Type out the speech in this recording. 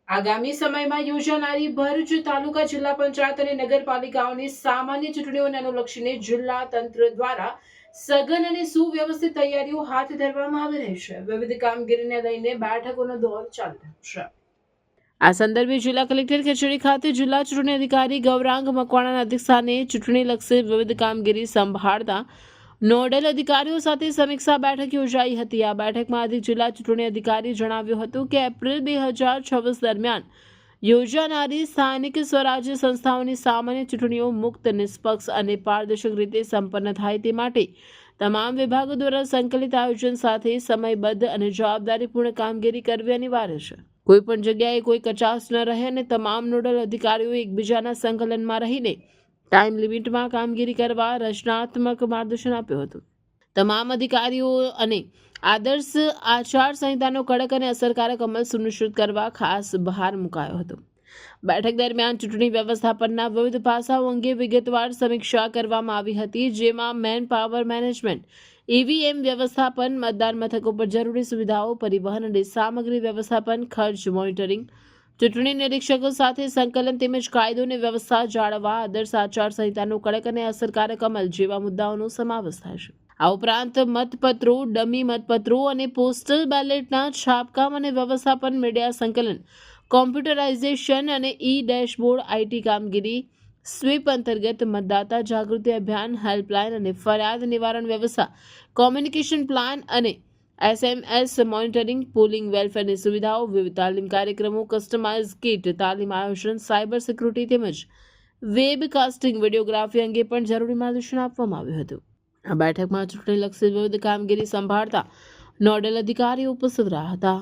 આગામી સમયમાં યોજાનારી ભરૂચ તાલુકા જિલ્લા પંચાયત અને નગરપાલિકાઓની સામાન્ય ચૂંટણીઓને અનુલક્ષીને જિલ્લા તંત્ર દ્વારા સઘન અને સુવ્યવસ્થિત તૈયારીઓ હાથ ધરવામાં આવી રહી છે. વિવિધ કામગીરીને લઈને બેઠકોનો દોર ચાલી રહ્યો છે. આ સંદર્ભે જિલ્લા કલેક્ટર કચેરી ખાતે જિલ્લા ચૂંટણી અધિકારી ગૌરાંગ મકવાણાના અધ્યક્ષસ્થાને ચૂંટણીલક્ષી વિવિધ કામગીરી સંભાળતા નોડલ અધિકારીઓ સાથે સમીક્ષા બેઠક યોજાઈ હતી. આ બેઠકમાં અધિક જિલ્લા ચૂંટણી અધિકારીએ જણાવ્યું હતું કે એપ્રિલ 2026 દરમિયાન યોજાનારી સ્થાનિક સ્વરાજ્ય સંસ્થાઓની સામાન્ય ચૂંટણીઓ મુક્ત, નિષ્પક્ષ અને પારદર્શક રીતે સંપન્ન થાય તે માટે તમામ વિભાગો દ્વારા સંકલિત આયોજન સાથે સમયબદ્ધ અને જવાબદારીપૂર્ણ કામગીરી કરવી અનિવાર્ય છે. કોઈ પણ જગ્યાએ કોઈ કચાશ ન રહે અને તમામ નોડલ અધિકારીઓ એકબીજાના સંકલનમાં રહીને ટાઈમ લિમિટમાં કામગીરી કરવા રચનાત્મક માર્ગદર્શન આપ્યું હતું. તમામ અધિકારીઓ અને આદર્શ આચાર સંહિતાનો કડક અને અસરકારક અમલ સુનિશ્ચિત કરવા ખાસ ભાર મુકાયો હતો. બેઠક દરમિયાન ચૂંટણી વ્યવસ્થાપનના વિવિધ પાસાઓ અંગે વિગતવાર સમીક્ષા કરવામાં આવી હતી, જેમાં મેન પાવર મેનેજમેન્ટ, ઈવીએમ વ્યવસ્થાપન, મતદાન મથકો પર જરૂરી સુવિધાઓ, પરિવહન અને સામગ્રી વ્યવસ્થાપન, ખર્ચ મોનિટરિંગ, ચૂંટણી નિરીક્ષકો સાથે સંકલન તેમજ કાયદો અને વ્યવસ્થા જાળવવા, આદર્શ આચાર સંહિતાનો કડક અને અસરકારક અમલ જેવા મુદ્દાઓનો સમાવેશ થાય છે. આ ઉપરાંત મતપત્રો, ડમી મતપત્રો અને પોસ્ટલ બેલેટના છાપકામ અને વ્યવસ્થાપન, મીડિયા સંકલન, કોમ્પ્યુટરાઇઝેશન અને ઈ ડેશબોર્ડ, આઈટી કામગીરી, સ્વીપ અંતર્ગત મતદાતા જાગૃતિ અભિયાન, હેલ્પલાઇન અને ફરિયાદ નિવારણ વ્યવસ્થા, કોમ્યુનિકેશન પ્લાન અને SMS મોનિટરિંગ, પોલિંગ વેલફેરની સુવિધાઓ, વિવિધ તાલીમ કાર્યક્રમો, કસ્ટમાઇઝ કિટ, તાલીમ આયોજન, સાયબર સિક્યુરિટી તેમજ વેબકાસ્ટિંગ, વિડીયોગ્રાફી અંગે પણ જરૂરી માર્ગદર્શન આપવામાં આવ્યું હતું. આ બેઠકમાં ચૂંટણીલક્ષી વિવિધ કામગીરી સંભાળતા નોડલ અધિકારીઓ ઉપસ્થિત રહ્યા હતા.